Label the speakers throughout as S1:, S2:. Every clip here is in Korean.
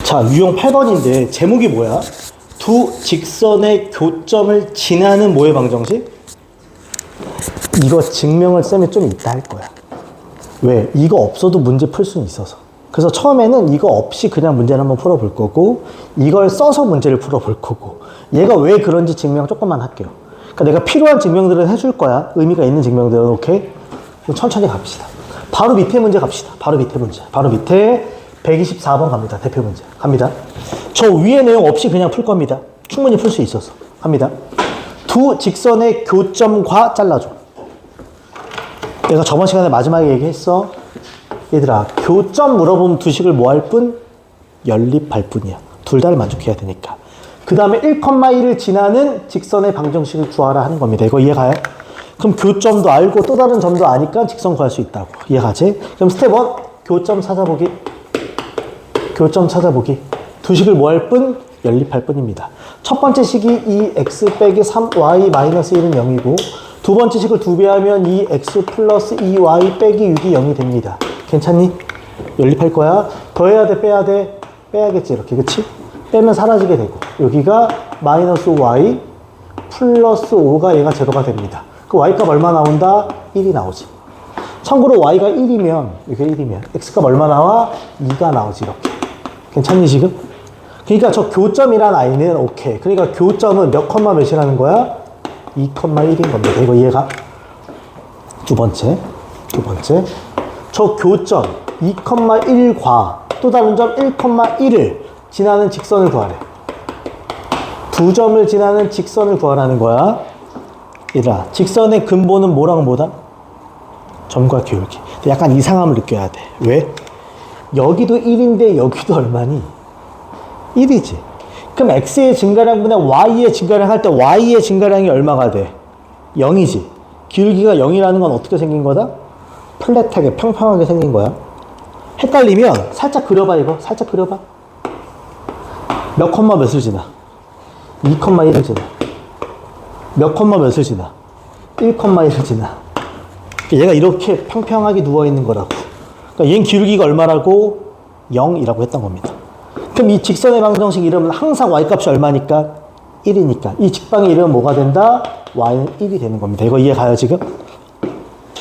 S1: 자, 유형 8번인데 제목이 뭐야? 두 직선의 교점을 지나는 뭐의 방정식? 이거 증명을 쌤이 좀 이따 할 거야. 왜? 이거 없어도 문제 풀 수는 있어서. 그래서 처음에는 이거 없이 그냥 문제를 한번 풀어볼 거고, 이걸 써서 문제를 풀어볼 거고, 얘가 왜 그런지 증명 조금만 할게요. 그러니까 내가 필요한 증명들은 해줄 거야. 의미가 있는 증명들은. 오케이? 그럼 천천히 갑시다. 바로 밑에 문제 갑시다. 바로 밑에 문제. 바로 밑에 124번 갑니다. 대표 문제. 갑니다. 저 위에 내용 없이 그냥 풀 겁니다. 충분히 풀 수 있어서. 갑니다. 두 직선의 교점과 잘라줘. 내가 저번 시간에 마지막에 얘기했어. 얘들아, 교점 물어보면 두 식을 뭐 할 뿐? 연립할 뿐이야. 둘 다를 만족해야 되니까. 그 다음에 1,1을 지나는 직선의 방정식을 구하라 하는 겁니다. 이거 이해가요? 그럼 교점도 알고 또 다른 점도 아니까 직선 구할 수 있다고. 이해가지? 그럼 스텝 1, 교점 찾아보기. 교점 찾아보기. 두 식을 뭐 할 뿐? 연립할 뿐입니다. 첫 번째 식이 2x 빼기 3y 마이너스 1은 0이고, 두 번째 식을 2배 하면 2x 플러스 2y 빼기 6이 0이 됩니다. 괜찮니? 연립할 거야. 더해야 돼, 빼야 돼? 빼야겠지, 이렇게. 그치? 빼면 사라지게 되고, 여기가 마이너스 y 플러스 5가 얘가 제로가 됩니다. 그 y값 얼마 나온다? 1이 나오지. 참고로 y가 1이면, 이게 1이면, x값 얼마 나와? 2가 나오지, 이렇게. 괜찮니, 지금? 그러니까 저 교점이란 i는 오케이. 그러니까 교점은 몇 컴마 몇이라는 거야? 2,1인 겁니다. 이거 이해가? 두 번째. 저 교점 2,1과 또 다른 점 1,1을 지나는 직선을 구하래. 두 점을 지나는 직선을 구하라는 거야. 얘들아, 직선의 근본은 뭐랑 뭐다? 점과 기울기. 약간 이상함을 느껴야 돼. 왜? 여기도 1인데 여기도 얼마니? 1이지. 그럼 x의 증가량분의 y의 증가량 할 때 y의 증가량이 얼마가 돼? 0이지. 기울기가 0이라는 건 어떻게 생긴 거다? 플랫하게 평평하게 생긴 거야. 헷갈리면 살짝 그려봐. 이거 살짝 그려봐. 몇 컴마 몇을 지나? 2,1을 지나. 몇 컴마 몇을 지나? 1,1을 지나. 얘가 이렇게 평평하게 누워있는 거라고. 그러니까 얘는 기울기가 얼마라고? 0이라고 했던 겁니다. 그럼 이 직선의 방정식 이름은 항상 y값이 얼마니까? 1이니까. 이 직방의 이름은 뭐가 된다? y는 1이 되는 겁니다. 이거 이해가요, 지금?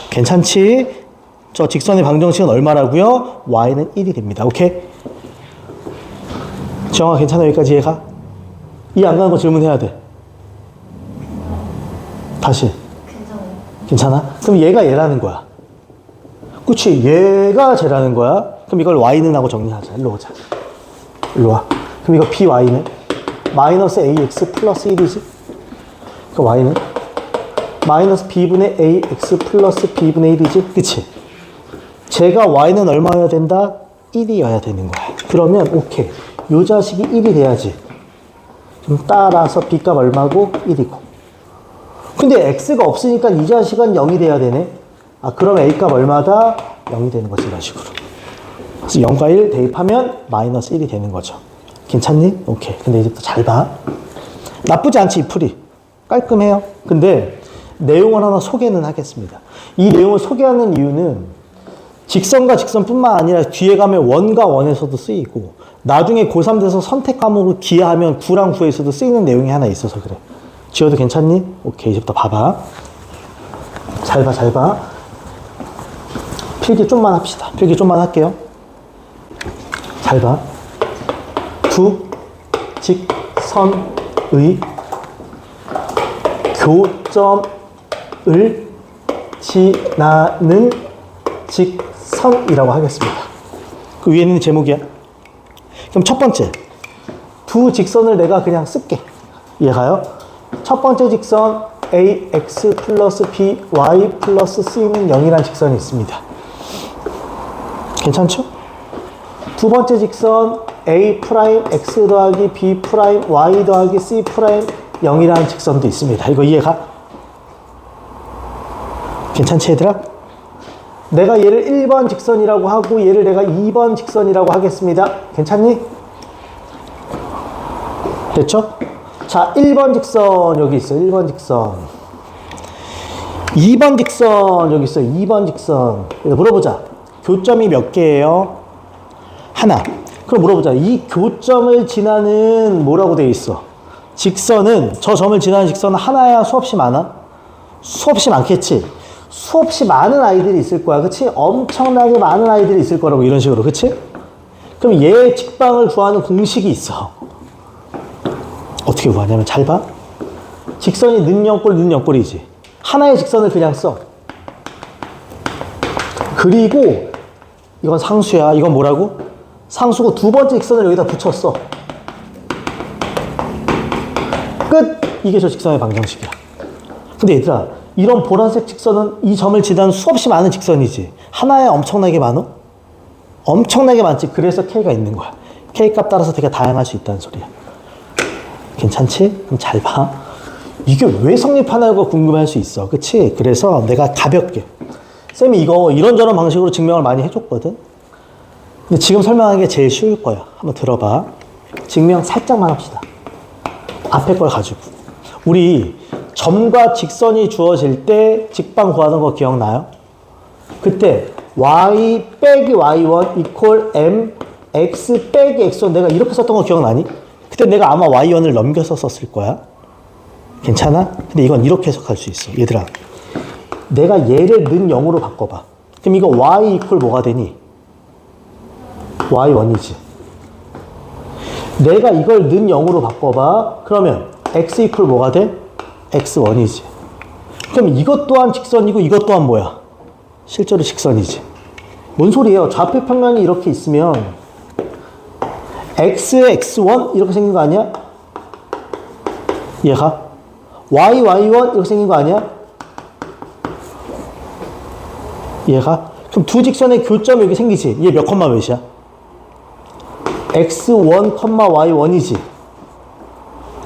S1: 괜찮지? 저 직선의 방정식은 얼마라고요? y는 1이 됩니다. 오케이? 지영아, 괜찮아? 여기까지 이해가? 이해 안 가는 거 질문해야 돼. 다시. 괜찮아? 그럼 얘가 얘라는 거야. 그치? 얘가 쟤라는 거야. 그럼 이걸 y는 하고 정리하자. 일로 오자. 일로 와. 그럼 이거 by는? 마이너스 ax 플러스 1이지? 그 y는? 마이너스 b분의 ax 플러스 b분의 1이지? 그치? 제가 y는 얼마여야 된다? 1이어야 되는 거야. 그러면 오케이. 요 자식이 1이 돼야지. 그럼 따라서 b값 얼마고? 1이고. 근데 x가 없으니까 이 자식은 0이 돼야 되네. 아, 그럼 a값 얼마다? 0이 되는 거지, 이런 식으로. 그래서 0과 1 대입하면 마이너스 1이 되는 거죠. 괜찮니? 오케이. 근데 이제부터 잘 봐. 나쁘지 않지, 이 풀이. 깔끔해요. 근데 내용을 하나 소개는 하겠습니다. 이 내용을 소개하는 이유는 직선과 직선뿐만 아니라 뒤에 가면 원과 원에서도 쓰이고, 나중에 고3 돼서 선택 과목을 기하하면 9랑 9에서도 쓰이는 내용이 하나 있어서 그래. 지워도 괜찮니? 오케이. 이제부터 봐봐. 잘 봐, 잘 봐. 필기 좀만 합시다. 필기 좀만 할게요. 잘 봐. 두 직선의 교점을 지나는 직선이라고 하겠습니다. 그 위에 있는 제목이야. 그럼 첫 번째, 두 직선을 내가 그냥 쓸게. 이해가요? 첫 번째 직선 ax 플러스 by 플러스 c는 0이라는 직선이 있습니다. 괜찮죠? 두 번째 직선 a 프라임 x 더하기 b 프라임 y 더하기 c 프라임 0이라는 직선도 있습니다. 이거 이해가? 괜찮지, 얘들아? 내가 얘를 1번 직선이라고 하고 얘를 내가 2번 직선이라고 하겠습니다. 괜찮니? 됐죠? 자, 1번 직선 여기 있어. 1번 직선. 2번 직선 여기 있어. 2번 직선. 물어보자. 교점이 몇 개예요? 하나. 그럼 물어보자. 이 교점을 지나는 뭐라고 돼 있어? 직선은, 저 점을 지나는 직선은 하나야 수없이 많아? 수없이 많겠지. 수없이 많은 아이들이 있을 거야. 그치? 엄청나게 많은 아이들이 있을 거라고, 이런 식으로. 그치? 그럼 얘의 직방을 구하는 공식이 있어. 어떻게 구하냐면, 잘 봐. 직선이 는영꼴, 는영꼴이지. 하나의 직선을 그냥 써. 그리고 이건 상수야. 이건 뭐라고? 상수고 두 번째 직선을 여기다 붙였어. 끝! 이게 저 직선의 방정식이야. 근데 얘들아, 이런 보라색 직선은 이 점을 지나는 수없이 많은 직선이지. 하나에 엄청나게 많어? 엄청나게 많지. 그래서 K가 있는 거야. K 값 따라서 되게 다양할 수 있다는 소리야. 괜찮지? 그럼 잘 봐. 이게 왜 성립하나가 궁금할 수 있어. 그치? 그래서 내가 가볍게. 쌤이 이거 이런저런 방식으로 증명을 많이 해줬거든. 근데 지금 설명하는 게 제일 쉬울 거야. 한번 들어봐. 증명 살짝만 합시다. 앞에 걸 가지고. 우리 점과 직선이 주어질 때 직방 구하는 거 기억나요? 그때 y 빼기 y1 equal m x 빼기 x1 내가 이렇게 썼던 거 기억나니? 그때 내가 아마 y1을 넘겨서 썼을 거야. 괜찮아? 근데 이건 이렇게 해석할 수 있어. 얘들아, 내가 얘를 는 0으로 바꿔봐. 그럼 이거 y equal 뭐가 되니? y1이지. 내가 이걸 는 0으로 바꿔봐. 그러면 x equal 뭐가 돼? x1이지. 그럼 이것 또한 직선이고 이것 또한 뭐야? 실제로 직선이지. 뭔 소리예요? 좌표 평면이 이렇게 있으면 x에 x1 이렇게 생긴 거 아니야? 얘가 y, y1 이렇게 생긴 거 아니야? 얘가? 그럼 두 직선의 교점이 여기 생기지. 얘 몇 컴마 몇이야? x1, y1이지.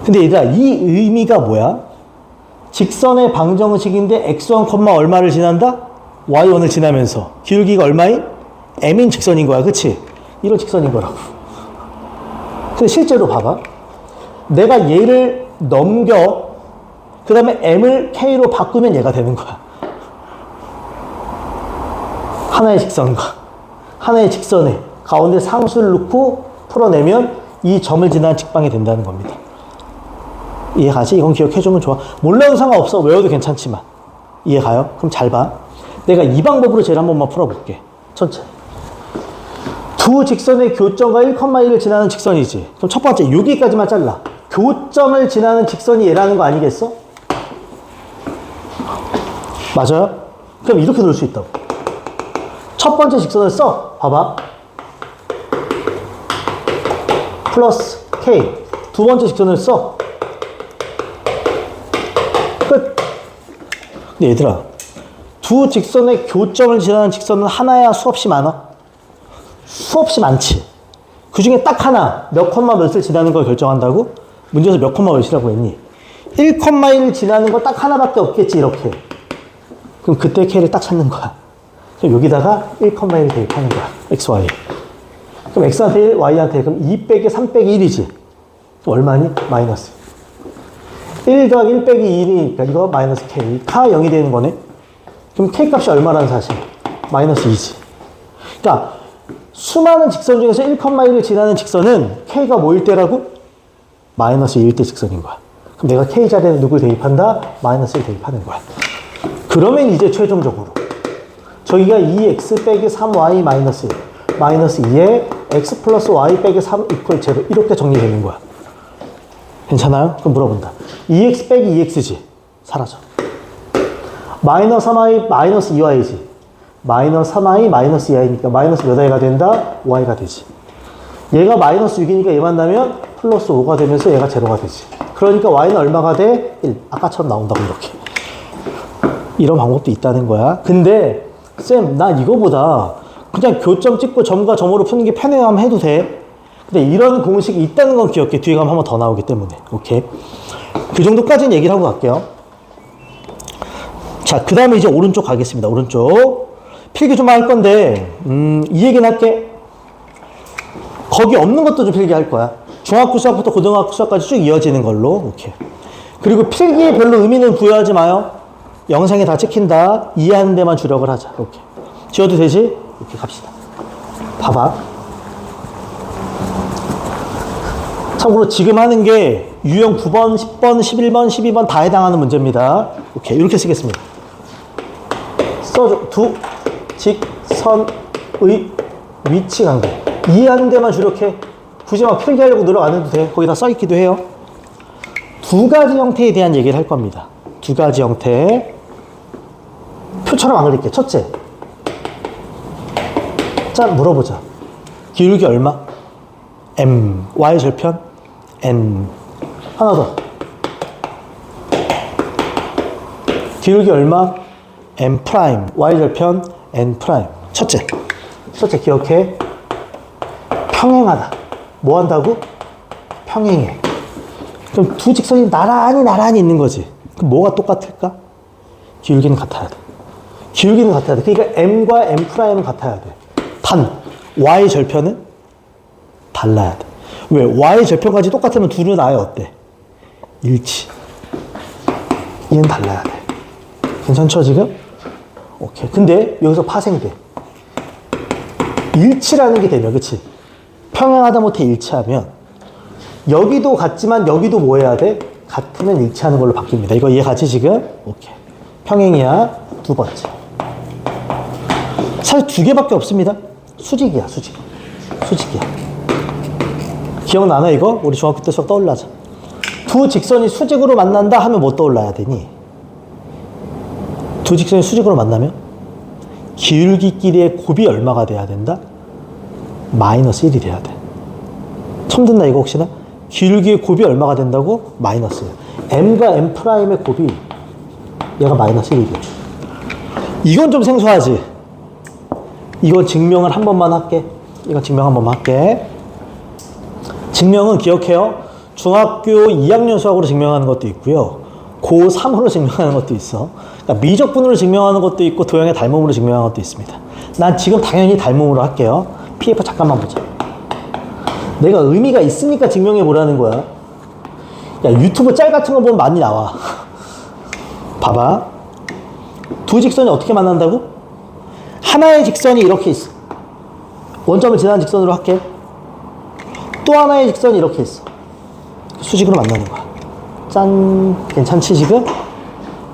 S1: 근데 얘들아, 이 의미가 뭐야? 직선의 방정식인데 x1, 얼마를 지난다? y1을 지나면서 기울기가 얼마인? m인 직선인 거야. 그치? 이런 직선인 거라고. 근데 실제로 봐봐. 내가 얘를 넘겨 그 다음에 m을 k로 바꾸면 얘가 되는 거야. 하나의 직선과 하나의 직선에 가운데 상수를 넣고 풀어내면 이 점을 지난 직방이 된다는 겁니다. 이해가지? 이건 기억해주면 좋아. 몰라도 상관없어. 외워도 괜찮지만. 이해가요? 그럼 잘 봐. 내가 이 방법으로 쟤를 한 번만 풀어볼게. 천천히. 두 직선의 교점과 1,1을 지나는 직선이지. 그럼 첫 번째, 여기까지만 잘라. 교점을 지나는 직선이 얘라는 거 아니겠어? 맞아요? 그럼 이렇게 놓을 수 있다고. 첫 번째 직선을 써. 봐봐. 플러스 K. 두 번째 직선을 써. 끝. 근데 얘들아, 두 직선의 교점을 지나는 직선은 하나야 수없이 많아? 수없이 많지. 그 중에 딱 하나, 몇 콤마 몇을 지나는 걸 결정한다고? 문제에서 몇 콤마 몇이라고 했니? 1,1을 지나는 거 딱 하나밖에 없겠지, 이렇게. 그럼 그때 K를 딱 찾는 거야. 그럼 여기다가 1,1 대입하는 거야. X, Y. 그럼 X한테 1, Y한테 그럼 2 빼기 3 빼기 1이지. 얼마니? 마이너스. 1 더하기 1 빼기 2니까 이거 마이너스 K. 가 0이 되는 거네. 그럼 K 값이 얼마라는 사실? 마이너스 2지. 그러니까 수많은 직선 중에서 1,1을 지나는 직선은 K가 뭐일 때라고? 마이너스 1일 때 직선인 거야. 그럼 내가 K 자리에 누굴 대입한다? 마이너스 1 대입하는 거야. 그러면 이제 최종적으로 저기가 2x 빼기 3y 마이너스 1 마이너스 2에 x 플러스 y 빼기 3 이퀄 0 이렇게 정리되는 거야. 괜찮아요? 그럼 물어본다. 2x 빼기 2x지. 사라져. 마이너스 3y 마이너스 2y지. 마이너스 3y 마이너스 2y니까 마이너스 몇 y가 된다? 5y가 되지. 얘가 마이너스 6이니까 얘 만나면 플러스 5가 되면서 얘가 제로가 되지. 그러니까 y는 얼마가 돼? 1. 아까처럼 나온다고 이렇게. 이런 방법도 있다는 거야. 근데 쌤, 나 이거보다 그냥 교점 찍고 점과 점으로 푸는 게 편해요 하면 해도 돼. 근데 이런 공식이 있다는 건 기억해. 뒤에 가면 한 번 더 나오기 때문에. 오케이. 그 정도까지는 얘기를 하고 갈게요. 자, 그 다음에 이제 오른쪽 가겠습니다. 오른쪽. 필기 좀 할 건데, 이 얘기는 할게. 거기 없는 것도 좀 필기할 거야. 중학교 수학부터 고등학교 수학까지 쭉 이어지는 걸로. 오케이. 그리고 필기에 별로 의미는 부여하지 마요. 영상에 다 찍힌다. 이해하는 데만 주력을 하자. 오케이. 지워도 되지? 이렇게 갑시다. 봐봐. 참고로 지금 하는 게 유형 9번, 10번, 11번, 12번 다 해당하는 문제입니다. 오케이, 이렇게 쓰겠습니다. 써줘. 두 직선의 위치 관계. 이해하는 데만 주력해. 굳이 막 필기하려고 노력 안 해도 돼. 거기다 써있기도 해요. 두 가지 형태에 대한 얘기를 할 겁니다. 두 가지 형태. 표처럼 안 그릴게. 첫째. 자, 물어보자. 기울기 얼마? M. Y 절편? N. 하나 더. 기울기 얼마? M 프라임. Y 절편? N 프라임. 첫째. 첫째 기억해. 평행하다. 뭐 한다고? 평행해. 그럼 두 직선이 나란히 있는 거지. 그럼 뭐가 똑같을까? 기울기는 같아야 돼. 기울기는 같아야 돼. 그러니까 M과 M 프라임은 같아야 돼. 단, Y 절편은 달라야 돼. 왜? Y 절편까지 똑같으면 둘은 아예 어때? 일치. 얘는 달라야 돼. 괜찮죠, 지금? 오케이. 근데 여기서 파생돼. 일치라는 게 되면, 그치? 평행하다 못해 일치하면, 여기도 같지만 여기도 뭐 해야 돼? 같으면 일치하는 걸로 바뀝니다. 이거 이해가지, 지금? 오케이. 평행이야. 두 번째. 사실 두 개밖에 없습니다. 수직이야, 수직. 수직이야. 기억나나, 이거? 우리 중학교 때 수학 떠올라자. 두 직선이 수직으로 만난다 하면 뭐 떠올라야 되니? 두 직선이 수직으로 만나면 기울기끼리의 곱이 얼마가 돼야 된다? 마이너스 1이 돼야 돼. 처음 듣나, 이거 혹시나? 기울기의 곱이 얼마가 된다고? 마이너스 1. M과 M 프라임의 곱이 얘가 마이너스 1이래. 이건 좀 생소하지? 이건 증명을 한 번만 할게. 이건 증명 한 번만 할게. 증명은 기억해요. 중학교 2학년 수학으로 증명하는 것도 있고요. 고3으로 증명하는 것도 있어. 그러니까 미적분으로 증명하는 것도 있고 도형의 닮음으로 증명하는 것도 있습니다. 난 지금 당연히 닮음으로 할게요. PF 잠깐만 보자. 내가 의미가 있으니까 증명해 보라는 거야. 야, 유튜브 짤 같은 거 보면 많이 나와. 봐봐. 두 직선이 어떻게 만난다고? 하나의 직선이 이렇게 있어. 원점을 지나는 직선으로 할게. 또 하나의 직선이 이렇게 있어. 수직으로 만나는 거야. 짠. 괜찮지, 지금?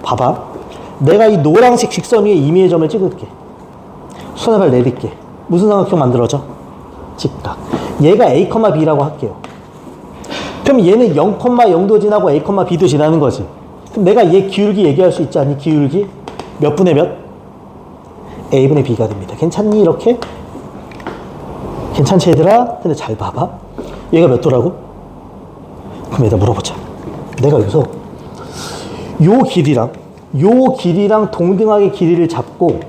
S1: 봐봐. 내가 이 노란색 직선 위에 임의의 점을 찍을게. 손에 발 내릴게. 무슨 삼각형 만들어져? 직각. 얘가 A, B라고 할게요. 그럼 얘는 0,0도 지나고 A, B도 지나는 거지. 그럼 내가 얘 기울기 얘기할 수 있지 않니? 기울기 몇 분의 몇? A분의 B가 됩니다. 괜찮니? 이렇게? 괜찮지, 얘들아? 근데 잘 봐봐. 얘가 몇 도라고? 그럼 얘들아 물어보자. 내가 여기서 요 길이랑 동등하게 길이를 잡고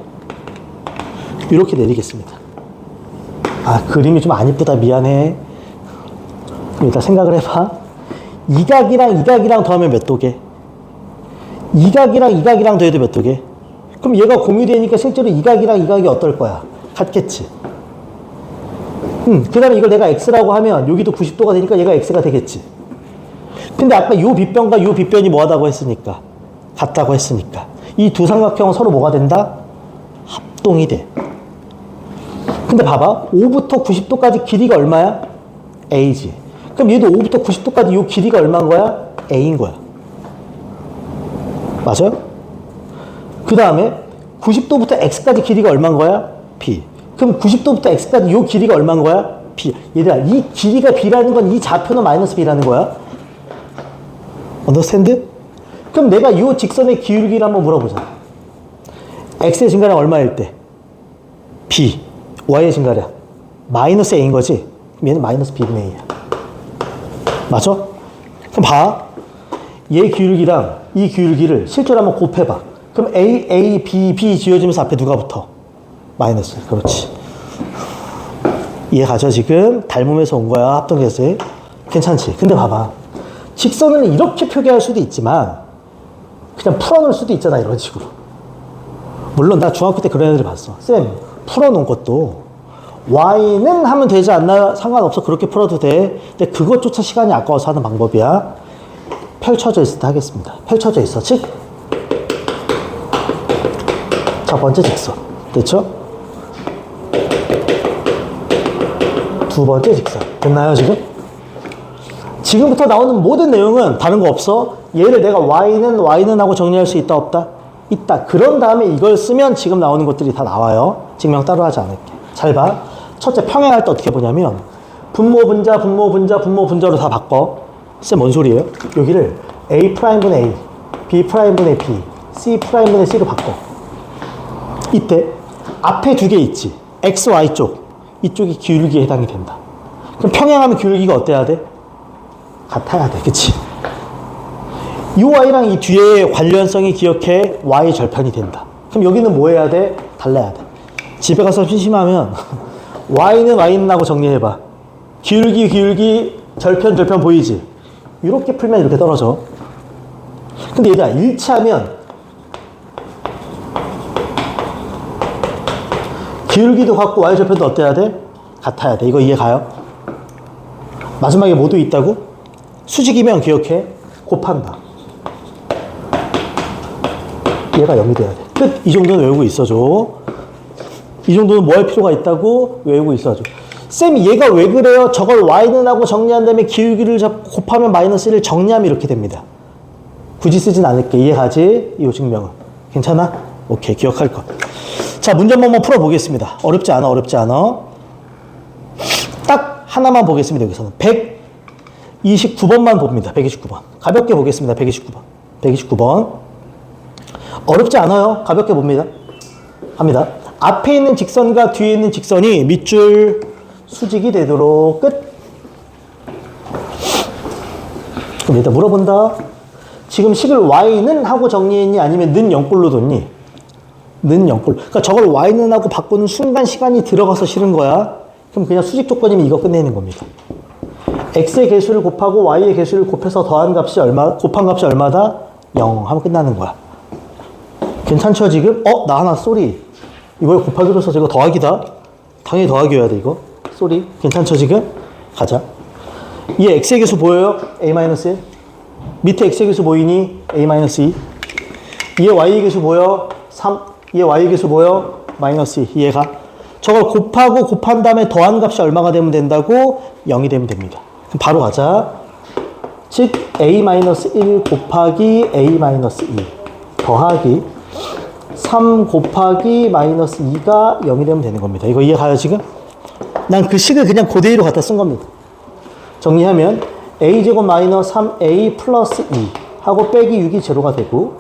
S1: 이렇게 내리겠습니다. 아, 그림이 좀 안 이쁘다. 미안해. 일단 생각을 해봐. 이 각이랑 더하면 몇 도게? 이 각이랑 더해도 몇 도게? 그럼 얘가 공유되니까 실제로 이 각이 어떨 거야? 같겠지. 그 다음에 이걸 내가 x라고 하면 여기도 90도가 되니까 얘가 x가 되겠지. 근데 아까 요 빗변과 요 빗변이 뭐하다고 했으니까? 같다고 했으니까. 이 두 삼각형은 서로 뭐가 된다? 합동이 돼. 근데 봐봐. 5부터 90도까지 길이가 얼마야? a지. 그럼 얘도 5부터 90도까지 요 길이가 얼마인 거야? a인 거야. 맞아요? 그 다음에 90도부터 x까지 길이가 얼마인 거야? b. 그럼 90도부터 x까지 요 길이가 얼마인 거야? b. 얘들아, 이 길이가 b라는 건 이 좌표는 마이너스 b라는 거야. 언더스탠드? 그럼 내가 이 직선의 기울기를 한번 물어보자. x의 증가량 얼마일 때? b. y의 증가량 마이너스 a인 거지? 그럼 얘는 마이너스 b분의 a야. 맞아? 그럼 봐. 얘 기울기랑 이 기울기를 실제로 한번 곱해봐. 그럼 a, b 지어지면서 앞에 누가 붙어? 마이너스. 그렇지. 이해가죠, 지금? 닮음에서 온 거야, 합동계수에. 괜찮지? 근데 봐봐. 직선을 이렇게 표기할 수도 있지만 그냥 풀어놓을 수도 있잖아, 이런 식으로. 물론 나 중학교 때 그런 애들 봤어. 쌤, 풀어놓은 것도 y는 하면 되지 않나요? 상관없어. 그렇게 풀어도 돼. 근데 그것조차 시간이 아까워서 하는 방법이야. 펼쳐져 있을 때 하겠습니다. 펼쳐져 있어. 즉, 첫 번째 직선. 됐죠? 두 번째 직선. 됐나요, 지금? 지금부터 나오는 모든 내용은 다른 거 없어. 얘를 내가 y는 하고 정리할 수 있다 없다? 있다. 그런 다음에 이걸 쓰면 지금 나오는 것들이 다 나와요. 증명 따로 하지 않을게. 잘 봐. 첫째, 평행할 때 어떻게 보냐면 분모 분자로 다 바꿔. 쌤, 뭔 소리예요? 여기를 A'분의 A, B'분의 B, C'분의 C로 바꿔. 이때 앞에 두 개 있지. X, Y 쪽. 이쪽이 기울기에 해당이 된다. 그럼 평행하면 기울기가 어때야 돼? 같아야 돼. 그치? 이 Y랑 이 뒤에 관련성이 기억해. Y 절편이 된다. 그럼 여기는 뭐 해야 돼? 달라야 돼. 집에 가서 심심하면 Y는 하고 정리해봐. 기울기, 절편 보이지? 이렇게 풀면 이렇게 떨어져. 근데 얘들아, 일치하면 기울기도 같고 Y 절편도 어때야 돼? 같아야 돼. 이거 이해 가요? 마지막에 뭐도 있다고? 수직이면 기억해. 곱한다. 얘가 0이 돼야 돼. 끝. 이 정도는 외우고 있어줘. 이 정도는 뭐 할 필요가 있다고? 외우고 있어줘. 쌤, 얘가 왜 그래요? 저걸 y는 하고 정리한 다음에 기울기를 잡고 곱하면 마이너스 1을 정리하면 이렇게 됩니다. 굳이 쓰진 않을게. 이해가지? 이 증명은. 괜찮아? 오케이. 기억할 것. 자, 문제 한번 풀어보겠습니다. 어렵지 않아. 딱 하나만 보겠습니다. 여기서는 129번만 봅니다. 129번. 가볍게 보겠습니다. 129번. 어렵지 않아요. 가볍게 봅니다. 갑니다. 앞에 있는 직선과 뒤에 있는 직선이 밑줄 수직이 되도록 끝. 그럼 일단 물어본다. 지금 식을 y는 하고 정리했니? 아니면 는 0꼴로 뒀니? 는 0꼴. 그러니까 저걸 y는 하고 바꾸는 순간 시간이 들어가서 싫은 거야. 그럼 그냥 수직 조건이면 이거 끝내는 겁니다. x의 개수를 곱하고 y의 개수를 곱해서 더한 값이 곱한 값이 얼마다? 0 하면 끝나는 거야. 괜찮죠, 지금? 나 하나 쏘리. 이걸 곱하기로 써서 이거 더하기다. 당연히 더하기여야 돼, 이거. 쏘리. 괜찮죠, 지금? 가자. 얘 x의 개수 보여요? a-1. 밑에 x의 개수 보이니? a-2. 얘 y의 개수 보여? 3. 얘 y의 개수 보여? -2. 이해가? 저걸 곱하고 곱한 다음에 더한 값이 얼마가 되면 된다고? 0이 되면 됩니다. 그럼 바로 가자. 즉 a-1 곱하기 a-2 더하기 3 곱하기 -2가 0이 되면 되는 겁니다. 이거 이해가요, 지금? 난 그 식을 그냥 그대로 갖다 쓴 겁니다. 정리하면 a제곱 마이너스 3a 플러스 2 하고 빼기 6이 제로가 되고,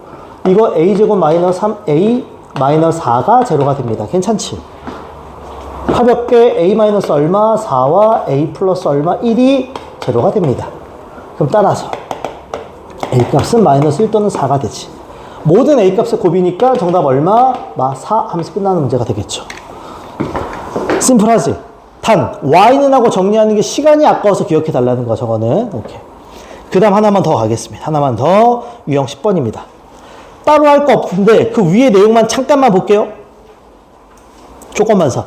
S1: 이거 a제곱 마이너스 3a 마이너스 4가 제로가 됩니다. 괜찮지? 가볍게 a 마이너스 얼마 4와 a 플러스 얼마 1이 제로가 됩니다. 그럼 따라서 a 값은 마이너스 1 또는 4가 되지. 모든 a 값의 곱이니까 정답 얼마? 4 하면서 끝나는 문제가 되겠죠. 심플하지? 단 y는 하고 정리하는 게 시간이 아까워서 기억해 달라는 거. 저거는 오케이. 그 다음 하나만 더 가겠습니다. 하나만 더. 유형 10번입니다. 따로 할 거 없는데 그 위에 내용만 잠깐만 볼게요. 조건만 사.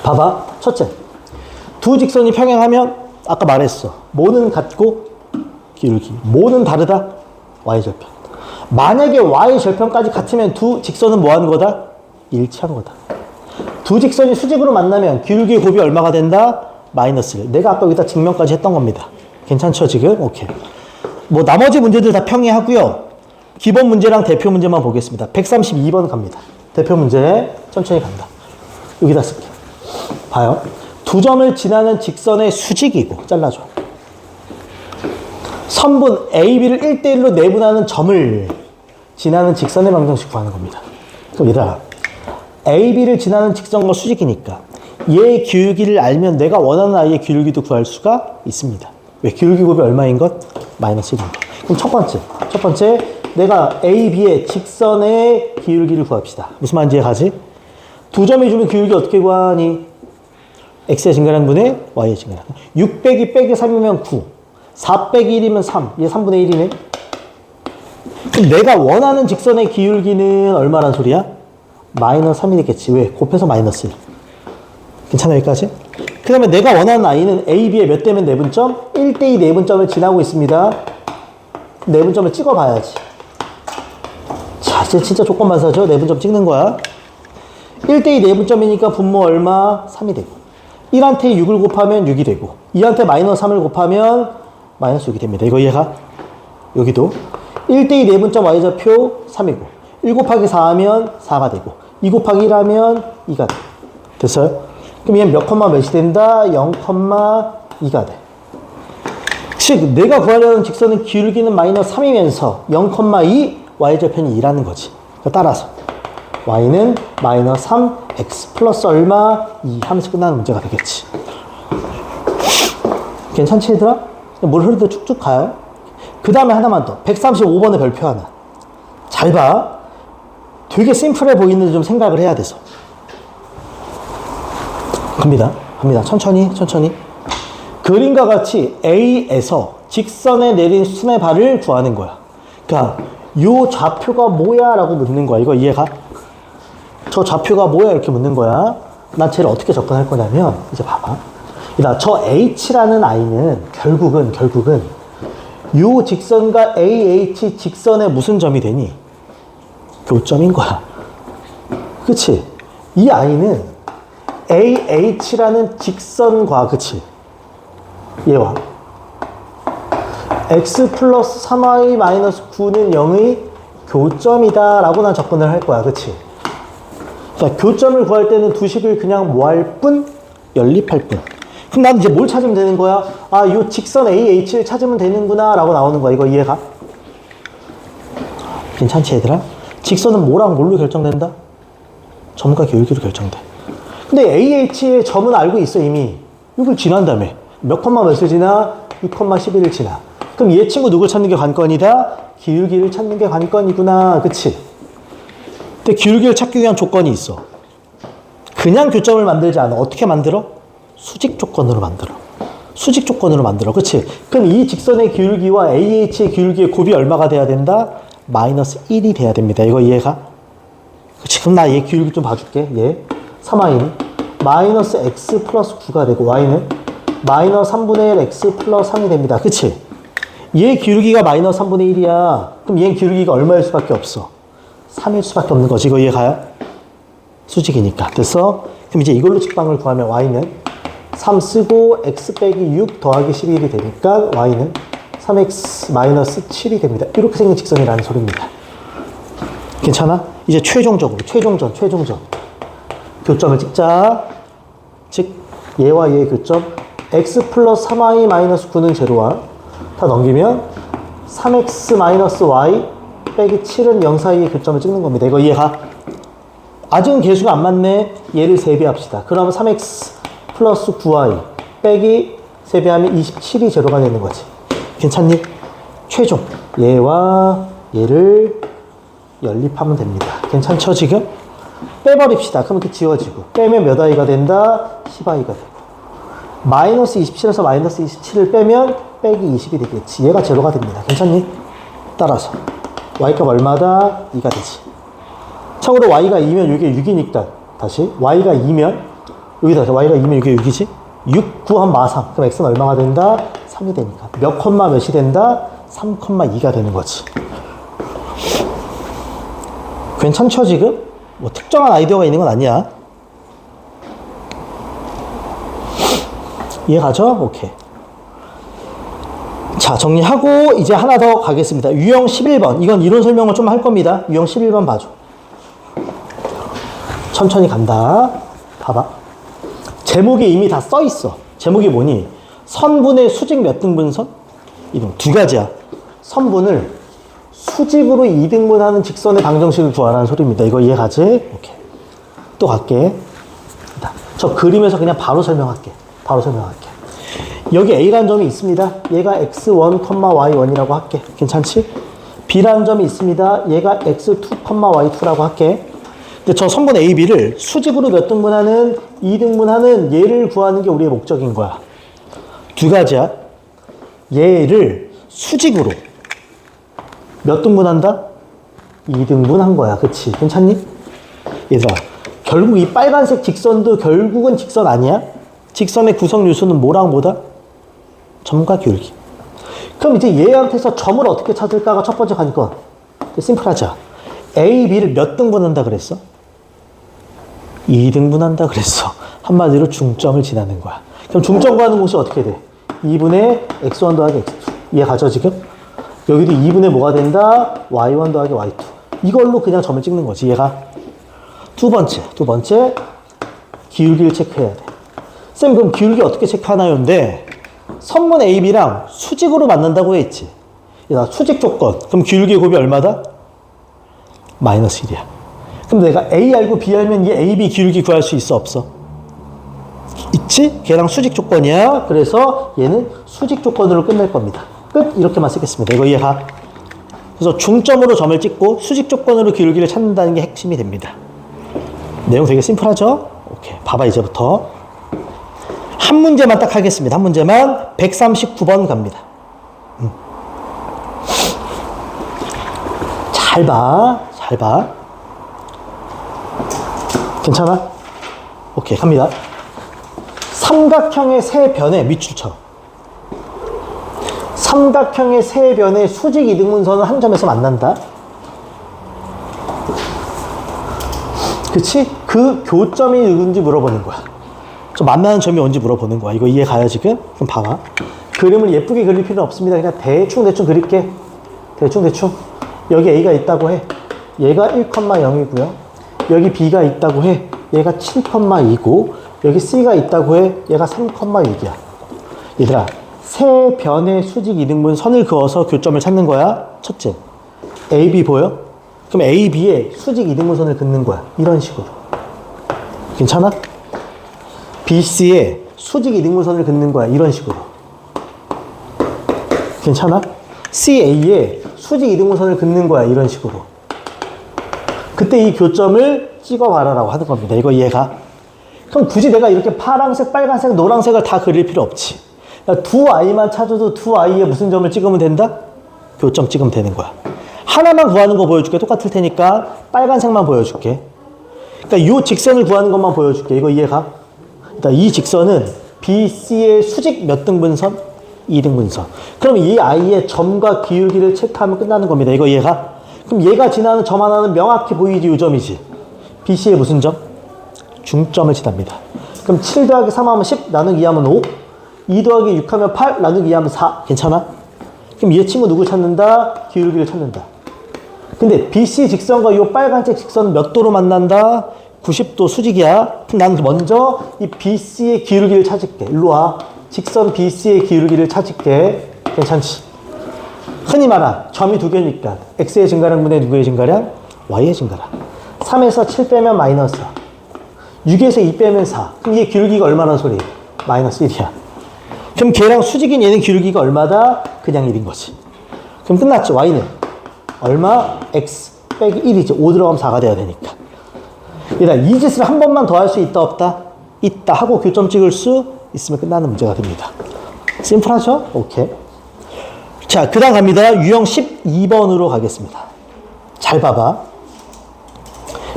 S1: 봐봐. 첫째, 두 직선이 평행하면 아까 말했어. 뭐는 같고 기울기. 뭐는 다르다? y절편. 만약에 y절편까지 같으면 두 직선은 뭐 하는 거다? 일치한 거다. 두 직선이 수직으로 만나면 기울기의 곱이 얼마가 된다? -1. 내가 아까 여기다 증명까지 했던 겁니다. 괜찮죠, 지금? 오케이. 뭐 나머지 문제들 다 평이하고요. 기본 문제랑 대표 문제만 보겠습니다. 132번 갑니다. 대표 문제 천천히 간다. 여기다 쓸게. 봐요. 두 점을 지나는 직선의 수직이고 잘라줘. 선분 AB를 1대1로 내분하는 점을 지나는 직선의 방정식 구하는 겁니다. 그럼 얘들아, AB를 지나는 직선과 수직이니까 얘의 기울기를 알면 내가 원하는 아이의 기울기도 구할 수가 있습니다. 왜? 기울기 곱이 얼마인 것? -1인 것. 그럼 첫 번째 내가 AB의 직선의 기울기를 구합시다. 무슨 말인지 이해가지? 두 점이 주면 기울기 어떻게 구하니? x의 증가량분의 y의 증가량. 6 빼기 3이면 9. 4 빼기 1이면 3. 얘 3분의 1이네. 그럼 내가 원하는 직선의 기울기는 얼마란 소리야? -3이 되겠지. 왜? 곱해서 -1. 괜찮아, 여기까지? 그 다음에 내가 원하는 아이는 A, B의 몇 대면 내분점? 1대2 내분점을 지나고 있습니다. 내분점을 찍어봐야지. 자, 이제 진짜 조건만 사죠. 내분점 찍는 거야. 1대2 내분점이니까 분모 얼마? 3이 되고. 1한테 6을 곱하면 6이 되고 2한테 마이너스 3을 곱하면 마이너스 6이 됩니다. 이거 이해가? 여기도 1대2 내분점 y좌표 3이고 1 곱하기 4 하면 4가 되고 2 곱하기 1 하면 2가 돼. 됐어요? 그럼 얘는 몇 컴마 몇이 된다? 0,2가 돼. 즉 내가 구하려는 직선은 기울기는 마이너스 3이면서 0,2 y좌표는 2라는 거지. 따라서 y는 마이너스 3 x 플러스 얼마 2 하면서 끝나는 문제가 되겠지. 괜찮지 얘들아? 물 흐르듯 쭉쭉 가요. 그 다음에 하나만 더. 135번의 별표 하나. 잘 봐. 되게 심플해 보이는데 좀 생각을 해야 돼서. 갑니다. 천천히. 그림과 같이 A에서 직선에 내린 수순의 발을 구하는 거야. 그러니까 요 좌표가 뭐야? 라고 묻는 거야. 이거 이해가? 저 좌표가 뭐야? 이렇게 묻는 거야. 난 쟤를 어떻게 접근할 거냐면 이제 봐봐. 저 H라는 I는 결국은 요 직선과 AH 직선에 무슨 점이 되니? 교점인 거야. 그치? 이 I는 AH라는 직선과 그치? 얘와 x 플러스 3y 마이너스 9는 0의 교점이다 라고 난 접근을 할 거야. 그치? 자, 교점을 구할 때는 두 식을 그냥 뭐 할 뿐? 연립할 뿐. 그럼 난 이제 뭘 찾으면 되는 거야? 아, 요 직선 AH를 찾으면 되는구나 라고 나오는 거야. 이거 이해가? 괜찮지 얘들아? 직선은 뭐랑 뭘로 결정된다? 점과 기울기로 결정돼. 근데 AH의 점은 알고 있어 이미. 이걸 지난 다음에 몇 컴마 몇을 지나? 2,11을 지나. 그럼 얘 친구 누굴 찾는 게 관건이다? 기울기를 찾는 게 관건이구나. 그치? 근데 기울기를 찾기 위한 조건이 있어. 그냥 교점을 만들지 않아. 어떻게 만들어? 수직 조건으로 만들어. 그치? 그럼 이 직선의 기울기와 AH의 기울기의 곱이 얼마가 돼야 된다? 마이너스 1이 돼야 됩니다. 이거 이해가? 그치? 그럼 나 얘 기울기 좀 봐줄게. 얘 3y는 마이너스 x 플러스 9가 되고 y는 마이너스 3분의 1 x 플러스 3이 됩니다. 그치? 얘 기울기가 마이너스 3분의 1이야. 그럼 얘 기울기가 얼마일 수밖에 없어? 3일 수밖에 없는 거지. 이거 이해가요? 수직이니까. 됐어? 그럼 이제 이걸로 직방을 구하면 y는 3 쓰고 x 빼기 6 더하기 11이 되니까 y는 3x 마이너스 7이 됩니다. 이렇게 생긴 직선이라는 소리입니다. 괜찮아? 이제 최종적으로 최종전 교점을 찍자. 즉 얘와 얘의 교점 x 플러스 3y 마이너스 9는 제로와 다 넘기면 3x 마이너스 y 빼기 7은 0 사이의 교점을 찍는 겁니다. 이거 이해가? 아직은 개수가 안 맞네. 얘를 세배합시다. 그러면 3x 플러스 9y 빼기 세배하면 27이 제로가 되는 거지. 괜찮니? 최종 얘와 얘를 연립하면 됩니다. 괜찮죠 지금? 빼버립시다. 그럼 이렇게 지워지고 빼면 몇 i가 된다? 10i가 되고 마이너스 27에서 마이너스 27을 빼면 빼기 20이 되겠지. 얘가 제로가 됩니다. 괜찮니? 따라서 y값 얼마다? 2가 되지. 참고로 y가 2면 이게 6이니까 다시 y가 2면 여기다 y가 2면 이게 6이지? 6 9한 마3 그럼 x는 얼마가 된다? 3이 되니까 몇 컴마 몇이 된다? 3,2가 되는 거지. 괜찮죠 지금? 뭐 특정한 아이디어가 있는 건 아니야. 이해가죠? 오케이. 자, 정리하고 이제 하나 더 가겠습니다. 유형 11번. 이건 이론 설명을 좀 할 겁니다. 유형 11번 봐줘. 천천히 간다. 봐봐. 제목이 이미 다 써 있어. 제목이 뭐니? 선분의 수직 몇 등분선? 이동 두 가지야. 선분을 수직으로 2등분하는 직선의 방정식을 구하라는 소리입니다. 이거 이해가지? 오케이. 또 갈게. 저 그림에서 그냥 바로 설명할게. 여기 A라는 점이 있습니다. 얘가 x1, y1이라고 할게. 괜찮지? B라는 점이 있습니다. 얘가 x2, y2라고 할게. 근데 저 선분 A, B를 수직으로 몇 등분하는 2등분하는 얘를 구하는 게 우리의 목적인 거야. 두 가지야. 얘를 수직으로 몇 등분한다? 2등분한 거야. 그치? 괜찮니? 얘들아, 결국 이 빨간색 직선도 결국은 직선 아니야? 직선의 구성 요소는 뭐랑 뭐다? 점과 기울기. 그럼 이제 얘한테서 점을 어떻게 찾을까가 첫 번째 관건. 심플하자. A, B를 몇 등분한다 그랬어? 2등분한다 그랬어. 한마디로 중점을 지나는 거야. 그럼 중점 구하는 공式어떻게 돼? 2분의 x1 더하기 x2. 이해 가죠 지금? 여기도 2분의 뭐가 된다? y1 더하기 y2. 이걸로 그냥 점을 찍는 거지. 얘가 두 번째 기울기를 체크해야 돼. 쌤 그럼 기울기 어떻게 체크하나요인데 선분 AB랑 수직으로 만난다고 했지. 야, 수직 조건. 그럼 기울기의 곱이 얼마다? 마이너스 1이야. 그럼 내가 A 알고 B 알면 이 AB 기울기 구할 수 있어 없어? 있지? 걔랑 수직 조건이야. 그래서 얘는 수직 조건으로 끝낼 겁니다. 끝. 이렇게만 쓰겠습니다. 이거 이해가? 그래서 중점으로 점을 찍고 수직 조건으로 기울기를 찾는다는 게 핵심이 됩니다. 내용 되게 심플하죠? 오케이. 봐봐 이제부터. 한 문제만 딱 하겠습니다. 한 문제만 139번 갑니다. 잘 봐. 괜찮아? 오케이. 갑니다. 삼각형의 세 변의 밑줄쳐. 삼각형의 세 변의 수직 이등분선은 한 점에서 만난다. 그치? 그 교점이 누군지 물어보는 거야. 저 만나는 점이 뭔지 물어보는 거야. 이거 이해 가요 지금? 그럼 봐봐. 그림을 예쁘게 그릴 필요는 없습니다. 그냥 대충 그릴게. 대충. 여기 A가 있다고 해. 얘가 1,0이고요. 여기 B가 있다고 해. 얘가 7,2고 여기 C가 있다고 해. 얘가 3,6이야. 얘들아, 세 변의 수직 이등분 선을 그어서 교점을 찾는 거야. 첫째, AB 보여? 그럼 AB에 수직 이등분선을 긋는 거야. 이런 식으로. 괜찮아? BC에 수직 이등분선을 긋는 거야. 이런 식으로. 괜찮아? CA에 수직 이등분선을 긋는 거야. 이런 식으로. 그때 이 교점을 찍어봐라라고 하는 겁니다. 이거 이해가? 그럼 굳이 내가 이렇게 파란색, 빨간색, 노란색을 다 그릴 필요 없지. 두 아이만 찾아도 두 아이에 무슨 점을 찍으면 된다? 교점 찍으면 되는 거야. 하나만 구하는 거 보여줄게. 똑같을 테니까 빨간색만 보여줄게. 그러니까 이 직선을 구하는 것만 보여줄게. 이거 이해가? 그러니까 이 직선은 BC의 수직 몇 등분선? 2등분선. 그럼 이 아이의 점과 기울기를 체크하면 끝나는 겁니다. 이거 이해가? 그럼 얘가 지나는 점 하나는 명확히 보이지, 이 점이지. BC의 무슨 점? 중점을 지납니다. 그럼 7 더하기 3 하면 10, 나누기 2 하면 5, 2 더하기 6 하면 8, 나누기 2 하면 4. 괜찮아? 그럼 얘 친구 누구 찾는다? 기울기를 찾는다. 근데 BC 직선과 이 빨간색 직선 몇 도로 만난다? 90도 수직이야. 그럼 난 먼저 이 BC의 기울기를 찾을게. 일로 와. 직선 BC의 기울기를 찾을게. 괜찮지? 흔히 말한 점이 두 개니까 x의 증가량분의 누구의 증가량? y의 증가량. 3에서 7 빼면 마이너스 4. 6에서 2 빼면 4. 그럼 얘 기울기가 얼마나 소리? 마이너스 1이야. 그럼 걔랑 수직인 얘는 기울기가 얼마다? 그냥 1인 거지. 그럼 끝났죠. y는 얼마? x 빼기 1이지. 5 들어가면 4가 돼야 되니까. 얘들아, 이 짓을 한 번만 더 할 수 있다 없다? 있다 하고 교점 찍을 수 있으면 끝나는 문제가 됩니다. 심플하죠? 오케이. 자, 그 다음 갑니다. 유형 12번으로 가겠습니다. 잘 봐봐.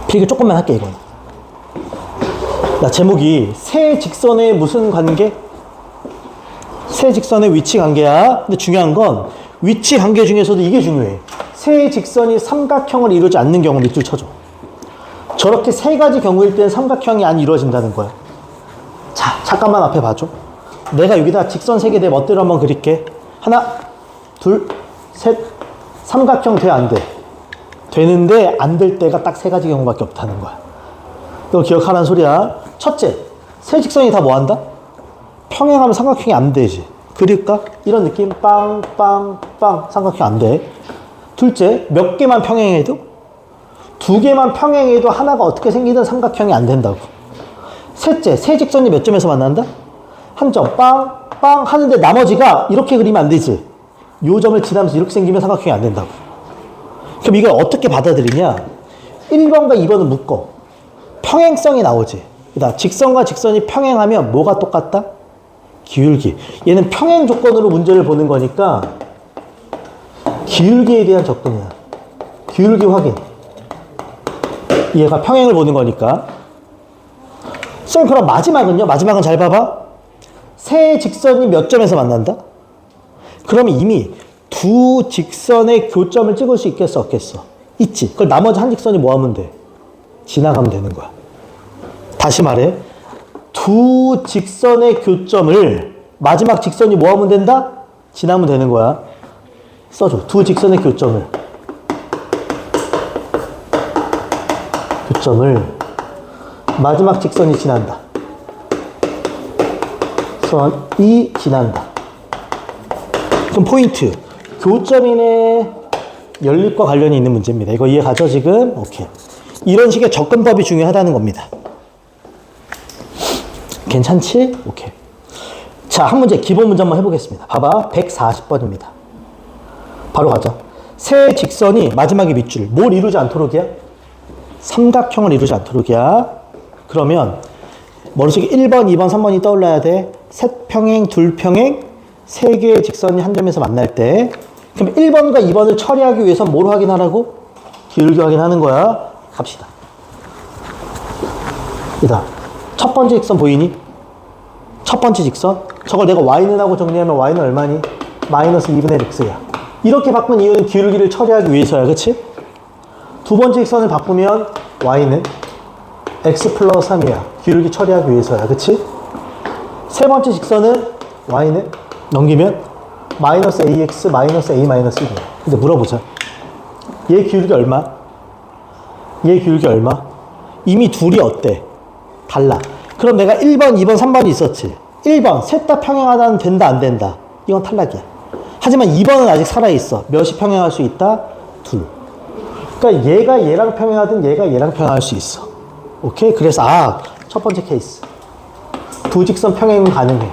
S1: 필기 조금만 할게, 이건. 나 제목이 세 직선의 무슨 관계? 세 직선의 위치 관계야. 근데 중요한 건 위치 관계 중에서도 이게 중요해. 세 직선이 삼각형을 이루지 않는 경우 밑줄 쳐줘. 저렇게 세 가지 경우일 때는 삼각형이 안 이루어진다는 거야. 자, 잠깐만 앞에 봐줘. 내가 여기다 직선 세 개 내 멋대로 한번 그릴게. 하나, 둘, 셋. 삼각형 돼, 안 돼? 되는데 안 될 때가 딱 세 가지 경우밖에 없다는 거야. 이거 기억하라는 소리야. 첫째, 세 직선이 다 뭐 한다? 평행하면 삼각형이 안 되지. 그릴까? 이런 느낌. 빵, 빵, 빵. 삼각형 안 돼. 둘째, 몇 개만 평행해도? 두 개만 평행해도 하나가 어떻게 생기든 삼각형이 안 된다고. 셋째, 세 직선이 몇 점에서 만난다? 한 점, 빵, 빵 하는데 나머지가 이렇게 그리면 안 되지. 요 점을 지나면서 이렇게 생기면 삼각형이 안 된다고. 그럼 이걸 어떻게 받아들이냐? 1번과 2번은 묶어. 평행성이 나오지. 그다음 직선과 직선이 평행하면 뭐가 똑같다? 기울기. 얘는 평행 조건으로 문제를 보는 거니까 기울기에 대한 접근이야. 기울기 확인. 얘가 평행을 보는 거니까. 쌤, 그럼 마지막은요? 마지막은 잘 봐봐. 세 직선이 몇 점에서 만난다? 그럼 이미 두 직선의 교점을 찍을 수 있겠어, 없겠어? 있지. 그걸 나머지 한 직선이 뭐 하면 돼? 지나가면 되는 거야. 다시 말해. 두 직선의 교점을 마지막 직선이 뭐 하면 된다? 지나면 되는 거야. 써줘. 두 직선의 교점을 마지막 직선이 지난다. 선이 지난다. 그럼 포인트. 교점인의 연립과 관련이 있는 문제입니다. 이거 이해가죠, 지금? 오케이. 이런 식의 접근법이 중요하다는 겁니다. 괜찮지? 오케이. 자, 한 문제, 기본 문제 한번 해보겠습니다. 봐봐. 140번입니다. 바로 가자. 세 직선이 마지막에 밑줄. 뭘 이루지 않도록이야? 삼각형을 이루지 않도록이야. 그러면 머릿속에 1번, 2번, 3번이 떠올라야 돼. 셋 평행, 둘 평행, 세 개의 직선이 한 점에서 만날 때. 그럼 1번과 2번을 처리하기 위해서 뭘 확인하라고? 기울기 확인하는 거야. 갑시다. 이다. 첫 번째 직선 보이니? 첫 번째 직선. 저걸 내가 y는 하고 정리하면 y는 얼마니? 마이너스 2분의 x야. 이렇게 바꾼 이유는 기울기를 처리하기 위해서야. 그치? 두 번째 직선을 바꾸면 y는 x 플러스 3이야. 기울기 처리하기 위해서야. 그치? 세 번째 직선은 y는 넘기면 마이너스 ax 마이너스 a 마이너스 1이야. 근데 물어보자. 얘 기울기 얼마? 얘 기울기 얼마? 이미 둘이 어때? 달라. 그럼 내가 1번, 2번, 3번이 있었지. 1번, 셋 다 평행하다는 된다, 안 된다? 이건 탈락이야. 하지만 2번은 아직 살아있어. 몇이 평행할 수 있다? 둘. 그러니까 얘가 얘랑 평행하든 얘가 얘랑 평행할 수 있어. 오케이? 그래서 첫 번째 케이스. 두 직선 평행은 가능해.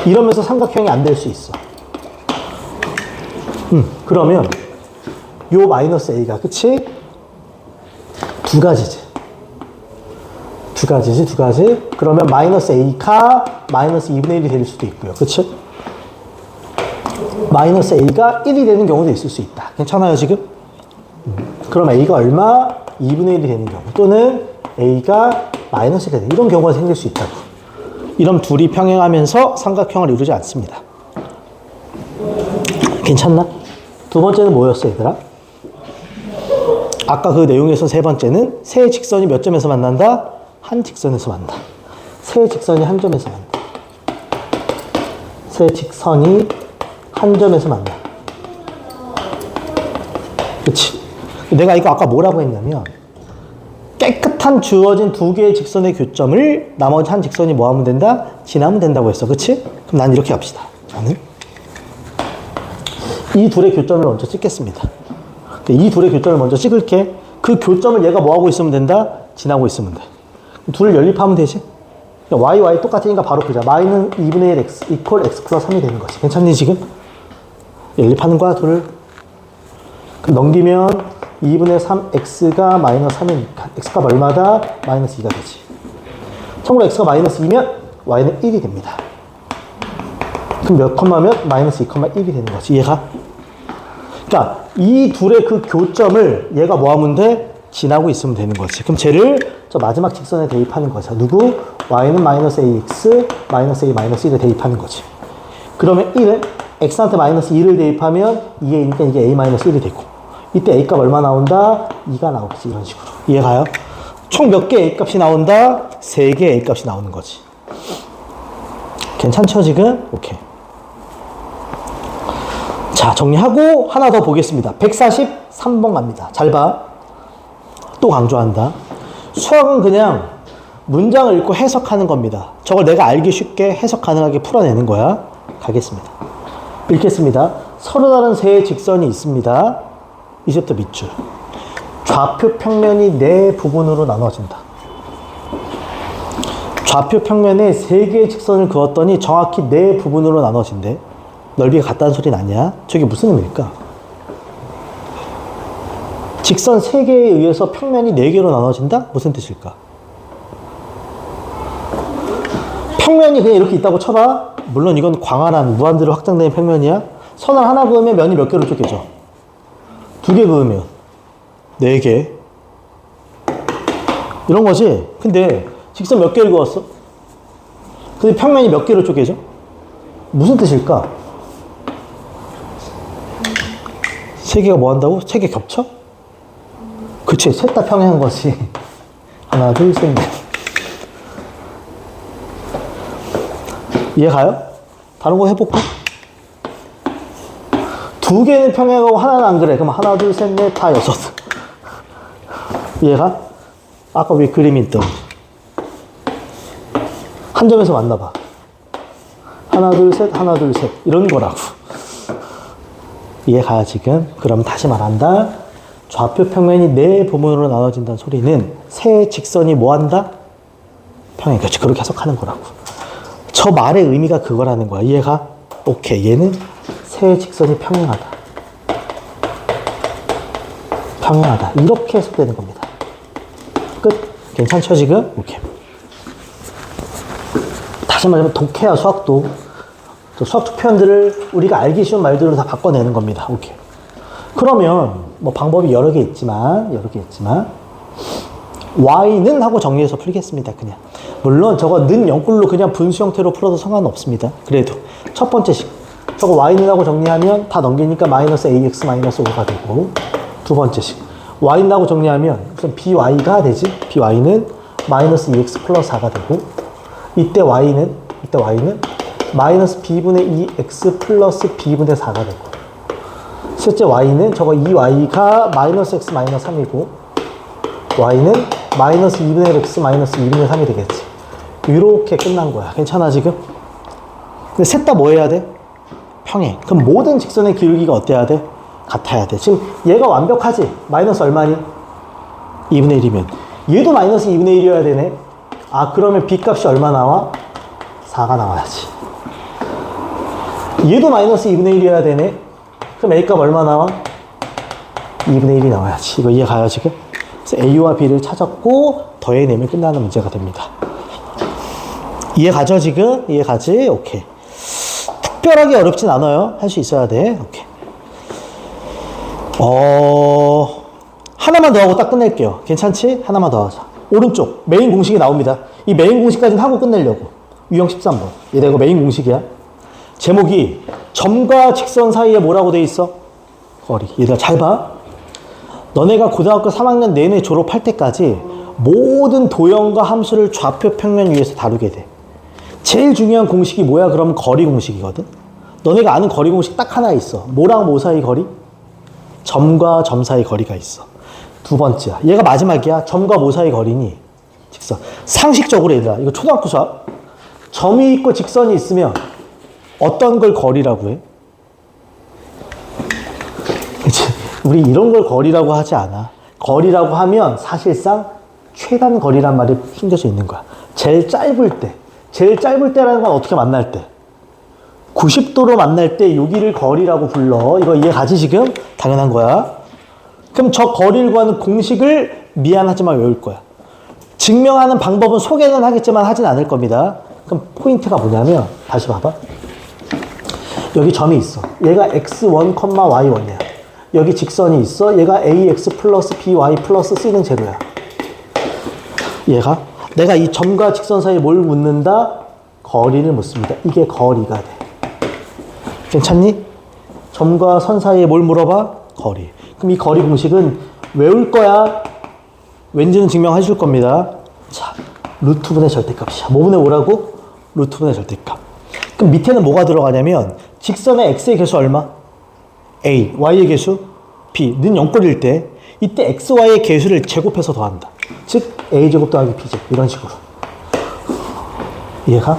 S1: 이러면서 삼각형이 안 될 수 있어. 그러면 요 마이너스 a가, 그치? 두 가지. 그러면 마이너스 a가 마이너스 2분의 1이 될 수도 있고요. 그치? 마이너스 a가 1이 되는 경우도 있을 수 있다. 괜찮아요, 지금? 그럼 a가 얼마? 2분의 1이 되는 경우. 또는 a가 마이너스 1이 되는 이런 경우가 생길 수 있다고. 이런 둘이 평행하면서 삼각형을 이루지 않습니다. 괜찮나? 두 번째는 뭐였어, 얘들아? 아까 그 내용에서 세 번째는 세 직선이 몇 점에서 만난다? 한 직선에서 만난다. 세 직선이 한 점에서 만난다. 세 직선이 한 점에서 만나. 그치? 내가 이거 아까 뭐라고 했냐면 깨끗한 주어진 두 개의 직선의 교점을 나머지 한 직선이 뭐 하면 된다? 지나면 된다고 했어. 그치? 그럼 난 이렇게 합시다. 저는 이 둘의 교점을 먼저 찍겠습니다. 이 둘의 교점을 먼저 찍을게. 그 교점을 얘가 뭐 하고 있으면 된다? 지나고 있으면 돼. 둘을 연립하면 되지? y 똑같으니까 바로 그자. y는 2분의 1 x 이퀄 x 플러스 3이 되는 거지. 괜찮니, 지금? 연립하는 거야, 둘을. 그럼 넘기면 2분의 3 x가 마이너스 3이니까 x값 얼마다? 마이너스 2가 되지. 참고로 x가 마이너스 2면 y는 1이 됩니다. 그럼 몇 컴마면? 마이너스 2,1이 되는 거지. 이해가? 그러니까 이 둘의 그 교점을 얘가 뭐 하면 돼? 지나고 있으면 되는 거지. 그럼 쟤를 저 마지막 직선에 대입하는 거죠. 누구? y는 마이너스 ax 마이너스 a 마이너스 1에 대입하는 거지. 그러면 1은 x한테 마이너스 2를 대입하면 2a니까 이게 a 마이너스 1이 되고, 이때 a 값 얼마 나온다? 2가 나오겠지. 이런 식으로. 이해가요? 총 몇 개 a 값이 나온다? 3개 a 값이 나오는 거지. 괜찮죠, 지금? 오케이. 자, 정리하고 하나 더 보겠습니다. 143번 갑니다. 잘 봐. 또 강조한다. 수학은 그냥 문장을 읽고 해석하는 겁니다. 저걸 내가 알기 쉽게 해석 가능하게 풀어내는 거야. 가겠습니다. 읽겠습니다. 서로 다른 세 직선이 있습니다. 이제부터 밑줄. 좌표 평면이 네 부분으로 나눠진다. 좌표 평면에 세 개의 직선을 그었더니 정확히 네 부분으로 나눠진대. 넓이가 같다는 소리는 아니야. 저게 무슨 의미일까? 직선 3개에 의해서 평면이 4개로 나눠진다? 무슨 뜻일까? 평면이 그냥 이렇게 있다고 쳐봐. 물론 이건 광활한 무한대로 확장된 평면이야. 선을 하나 그으면 면이 몇 개로 쪼개져? 2개 그으면 4개. 이런 거지. 근데 직선 몇 개를 그었어? 근데 평면이 몇 개로 쪼개져? 무슨 뜻일까? 3개가 뭐 한다고? 3개 겹쳐? 그치, 셋 다 평행한 거지. 하나, 둘, 셋, 넷. 이해 가요? 다른 거 해볼까? 두 개는 평행하고 하나는 안 그래. 그럼 하나, 둘, 셋, 넷, 다 여섯. 이해가? 아까 위에 그림이 있던. 한 점에서 만나봐. 하나, 둘, 셋, 하나, 둘, 셋. 이런 거라고. 이해가요, 지금? 그럼 다시 말한다. 좌표 평면이 네 부분으로 나눠진다는 소리는 세 직선이 뭐 한다? 평행. 그렇지. 그렇게 해석하는 거라고. 저 말의 의미가 그거라는 거야. 이해가? 오케이. 얘는 세 직선이 평행하다. 평행하다. 이렇게 해석되는 겁니다. 끝. 괜찮죠, 지금? 오케이. 다시 말하면 독해야, 수학도. 수학적 표현들을 우리가 알기 쉬운 말들로 다 바꿔내는 겁니다. 오케이. 그러면 뭐 방법이 여러 개 있지만 y는 하고 정리해서 풀겠습니다. 그냥. 물론 저거 는 영글로 그냥 분수 형태로 풀어도 상관없습니다. 그래도 첫 번째식 저거 y는 하고 정리하면 다 넘기니까 마이너스 ax 마이너스 5가 되고, 두 번째식 y는 하고 정리하면 우선 by가 되지. by는 마이너스 2x 플러스 4가 되고, 이때 y는 마이너스 b분의 2x 플러스 b분의 4가 되고, 셋째 y는 저거 2y가 마이너스 x 마이너스 3이고, y는 마이너스 2분의 x 마이너스 2분의 3이 되겠지. 이렇게 끝난 거야. 괜찮아, 지금? 근데 셋 다 뭐 해야 돼? 평행. 그럼 모든 직선의 기울기가 어때야 돼? 같아야 돼. 지금 얘가 완벽하지? 마이너스 얼마니? 2분의 1이면. 얘도 마이너스 2분의 1이어야 되네? 아, 그러면 b 값이 얼마 나와? 4가 나와야지. 얘도 마이너스 2분의 1이어야 되네? 그럼 a 값 얼마 나와? 2분의 1이 나와야지. 이거 이해가요, 지금? 그래서 a와 b를 찾았고 더해내면 끝나는 문제가 됩니다. 이해가죠, 지금? 이해가지? 오케이. 특별하게 어렵진 않아요. 할 수 있어야 돼. 오케이. 하나만 더 하고 딱 끝낼게요. 괜찮지? 하나만 더 하자. 오른쪽 메인 공식이 나옵니다. 이 메인 공식까지는 하고 끝내려고. 유형 13번. 얘가 이거 메인 공식이야. 제목이 점과 직선 사이에 뭐라고 돼 있어? 거리. 얘들아 잘 봐. 너네가 고등학교 3학년 내내 졸업할 때까지 모든 도형과 함수를 좌표 평면 위에서 다루게 돼. 제일 중요한 공식이 뭐야? 그럼 거리 공식이거든. 너네가 아는 거리 공식 딱 하나 있어. 뭐랑 뭐 사이 거리? 점과 점 사이 거리가 있어. 두 번째야. 얘가 마지막이야. 점과 뭐 사이 거리니? 직선. 상식적으로 얘들아, 이거 초등학교 수학. 점이 있고 직선이 있으면 어떤 걸 거리라고 해? 그치? 우리 이런 걸 거리라고 하지 않아. 거리라고 하면 사실상 최단 거리란 말이 숨겨져 있는 거야. 제일 짧을 때라는 건 어떻게 만날 때? 90도로 만날 때 여기를 거리라고 불러. 이거 이해가지, 지금? 당연한 거야. 그럼 저 거리를 구하는 공식을 미안하지만 외울 거야. 증명하는 방법은 소개는 하겠지만 하진 않을 겁니다. 그럼 포인트가 뭐냐면, 다시 봐봐. 여기 점이 있어. 얘가 x1, y1이야. 여기 직선이 있어. 얘가 ax 플러스 by 플러스 c는 제로야. 얘가 내가 이 점과 직선 사이에 뭘 묻는다? 거리를 묻습니다. 이게 거리가 돼. 괜찮니? 점과 선 사이에 뭘 물어봐? 거리. 그럼 이 거리 공식은 외울 거야? 왠지는 증명해 줄 겁니다. 자, 루트분의 절대값이야. 뭐분의 5라고? 루트분의 절대값. 그럼 밑에는 뭐가 들어가냐면 직선의 x의 개수 얼마? a, y의 개수? b. 는 0꼴일 때 이때 x, y의 개수를 제곱해서 더한다. 즉 a제곱 더하기 b제곱. 이런 식으로. 이해가?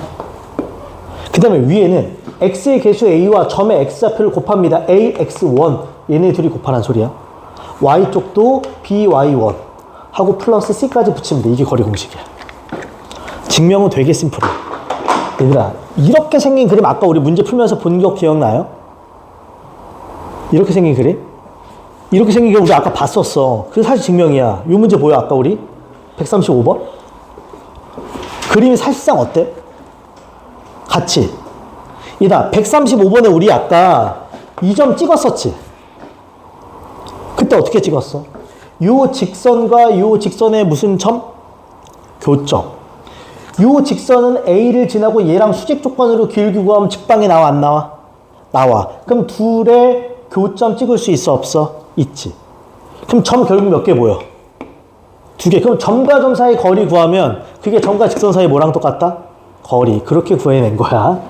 S1: 그 다음에 위에는 x의 개수 a와 점의 x좌표를 곱합니다. a, x1. 얘네 둘이 곱하라는 소리야. y쪽도 by1 하고 플러스 c까지 붙입니다. 이게 거리 공식이야. 증명은 되게 심플해. 얘들아, 이렇게 생긴 그림 아까 우리 문제 풀면서 본 거 기억나요? 이렇게 생긴 그림? 이렇게 생긴 그림 우리 아까 봤었어. 그게 사실 증명이야. 이 문제 보여, 아까 우리? 135번? 그림이 사실상 어때? 같이. 이다 135번에 우리 아까 이 점 찍었었지? 그때 어떻게 찍었어? 요 직선과 요 직선의 무슨 점? 교점. 요 직선은 A를 지나고 얘랑 수직 조건으로 기울기 구하면 직방이 나와, 안 나와? 나와. 그럼 둘의 교점 찍을 수 있어, 없어? 있지. 그럼 점 결국 몇 개 보여? 두 개. 그럼 점과 점 사이 거리 구하면 그게 점과 직선 사이 뭐랑 똑같다? 거리. 그렇게 구해낸 거야.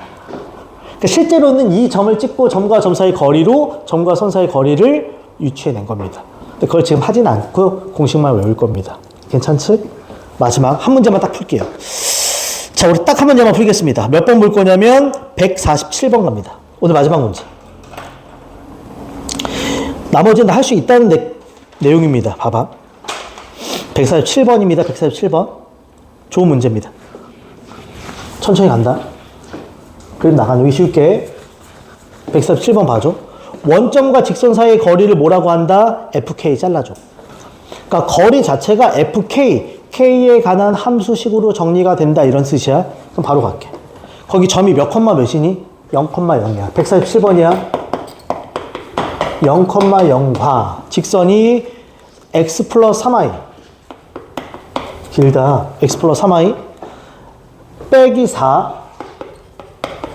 S1: 그러니까 실제로는 이 점을 찍고 점과 점 사이 거리로 점과 선 사이 거리를 유추해낸 겁니다. 근데 그걸 지금 하진 않고 공식만 외울 겁니다. 괜찮지? 마지막 한 문제만 딱 풀게요. 자, 우리 딱 한 문제만 풀겠습니다. 몇 번 볼 거냐면 147번 갑니다. 오늘 마지막 문제. 나머지는 할 수 있다는 내용입니다. 봐봐. 147번입니다. 147번. 좋은 문제입니다. 천천히 간다. 그림 나가는 여기 쉬울게. 147번 봐줘. 원점과 직선 사이의 거리를 뭐라고 한다? FK 잘라줘. 그러니까 거리 자체가 FK, K에 관한 함수식으로 정리가 된다 이런 뜻이야. 그럼 바로 갈게. 거기 점이 몇 컴마 몇이니? 0,0이야. 147번이야. 0,0과 직선이 x 플러스 3i 길다. x 플러스 3i 빼기 4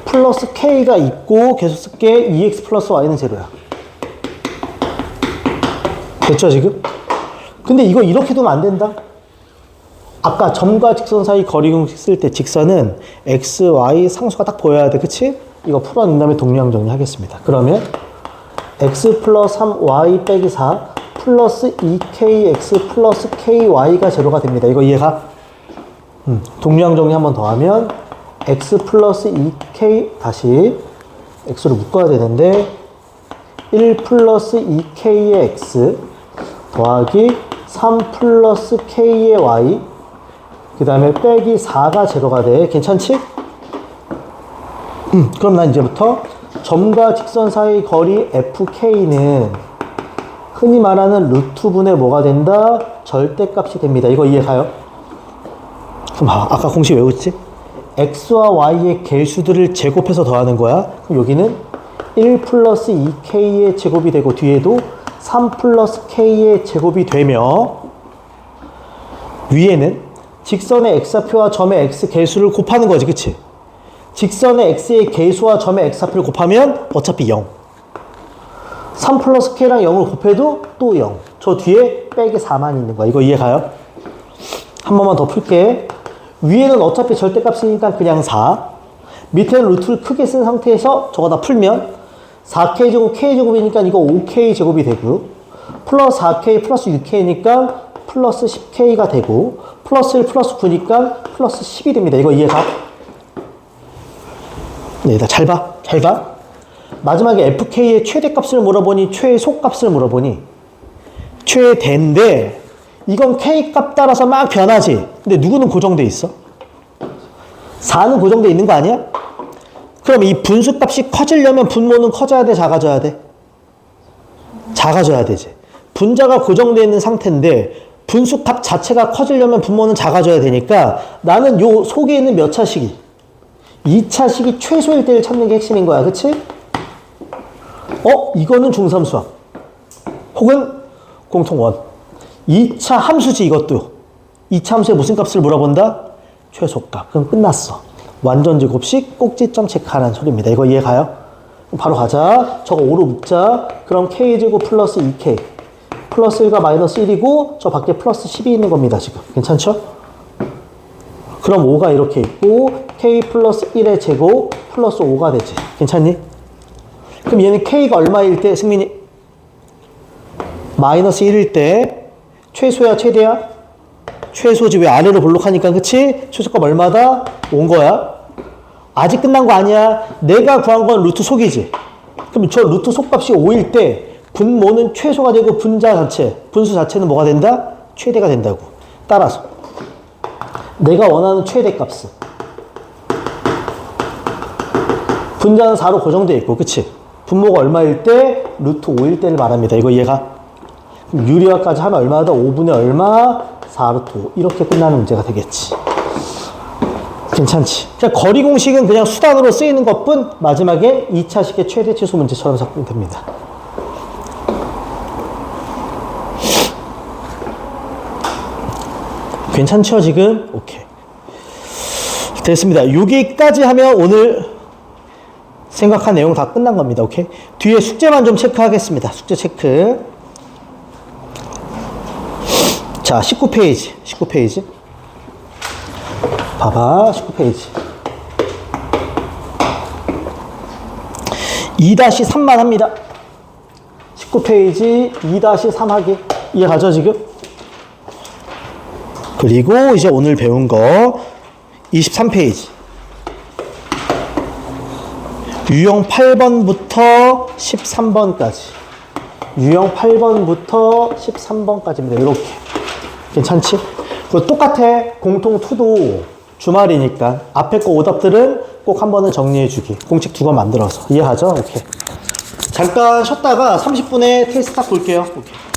S1: 플러스 k가 있고 계속 쓸게 2x 플러스 y는 제로야. 됐죠 지금? 근데 이거 이렇게 두면 안 된다. 아까 점과 직선 사이 거리 공식 쓸 때 직선은 x, y 상수가 딱 보여야 돼. 그치? 이거 풀어낸 다음에 동량 정리하겠습니다. 그러면 x 플러스 3y 빼기 4 플러스 2kx 플러스 ky가 제로가 됩니다. 이거 이해가? 동량 정리 한 번 더 하면 x 플러스 2k 다시 x로 묶어야 되는데 1 플러스 2k의 x 더하기 3 플러스 k의 y 그 다음에 빼기 4가 제로가 돼. 괜찮지? 그럼 난 이제부터 점과 직선 사이 거리 FK는 흔히 말하는 루트분의 뭐가 된다? 절대값이 됩니다. 이거 이해가요? 그럼 아까 공식 외웠지? X와 Y의 개수들을 제곱해서 더하는 거야. 그럼 여기는 1 플러스 2K의 제곱이 되고 뒤에도 3 플러스 K의 제곱이 되며 위에는 직선의 X좌표와 점의 X 개수를 곱하는 거지. 그치? 직선의 X의 개수와 점의 X좌표를 곱하면 어차피 0. 3 플러스 K랑 0을 곱해도 또 0. 저 뒤에 빼기 4만 있는 거야. 이거 이해가요? 한 번만 더 풀게. 위에는 어차피 절대값이니까 그냥 4. 밑에는 루트를 크게 쓴 상태에서 저거 다 풀면 4K제곱 K제곱이니까 이거 5K제곱이 되고 플러스 4K 플러스 6K니까 플러스 10K가 되고 플러스 1 플러스 9니까 플러스 10이 됩니다. 이거 이해가? 네, 잘 봐. 잘 봐. 마지막에 FK의 최대값을 물어보니 최소값을 물어보니 최대인데 이건 K값 따라서 막 변하지. 근데 누구는 고정돼 있어? 4는 고정돼 있는 거 아니야? 그럼 이 분수값이 커지려면 분모는 커져야 돼? 작아져야 돼? 작아져야 되지. 분자가 고정되어 있는 상태인데 분수값 자체가 커지려면 분모는 작아져야 되니까 나는 요 속에 있는 몇 차식이 2차식이 최소일 때를 찾는 게 핵심인 거야. 그치? 이거는 중3 수학 혹은 공통원 2차 함수지. 이것도 2차 함수에 무슨 값을 물어본다? 최소값. 그럼 끝났어. 완전 제곱식 꼭지점 체크하라는 소리입니다. 이거 이해가요? 바로 가자. 저거 5로 묶자. 그럼 k제곱 플러스 2k 플러스 1과 마이너스 1이고 저 밖에 플러스 10이 있는 겁니다. 지금 괜찮죠? 그럼 5가 이렇게 있고 k 플러스 1의 제곱 플러스 5가 되지. 괜찮니? 그럼 얘는 k가 얼마일 때 승민이? 마이너스 1일 때 최소야 최대야? 최소지. 왜 아래로 볼록하니까. 그치? 최소값 얼마다? 온 거야. 아직 끝난 거 아니야. 내가 구한 건 루트 속이지. 그럼 저 루트 속값이 5일 때 분모는 최소가 되고 분수 자체는 뭐가 된다? 최대가 된다고. 따라서 내가 원하는 최대값은 분자는 4로 고정되어 있고 그치? 분모가 얼마일 때? 루트 5일 때를 말합니다. 이거 이해가? 그럼 유리화까지 하면 얼마다? 5분의 얼마? 4루트 5. 이렇게 끝나는 문제가 되겠지. 괜찮지? 그냥 거리 공식은 그냥 수단으로 쓰이는 것뿐 마지막에 2차식의 최대 최소 문제처럼 작동됩니다. 괜찮죠 지금? 오케이. 됐습니다. 여기까지 하면 오늘 생각한 내용 다 끝난 겁니다. 오케이. 뒤에 숙제만 좀 체크하겠습니다. 숙제 체크. 자, 19페이지. 19페이지. 봐봐, 19페이지. 2-3만 합니다. 19페이지 2-3 하기. 이해가죠, 지금? 그리고 이제 오늘 배운 거 23페이지. 유형 8번부터 13번까지. 유형 8번부터 13번까지입니다. 이렇게. 괜찮지? 그리고 똑같아. 공통 2도 주말이니까 앞에 거 오답들은 꼭 한 번은 정리해주기. 공책 2권 만들어서. 이해하죠? 오케이. 잠깐 쉬었다가 30분에 테스트 딱 볼게요. 오케이.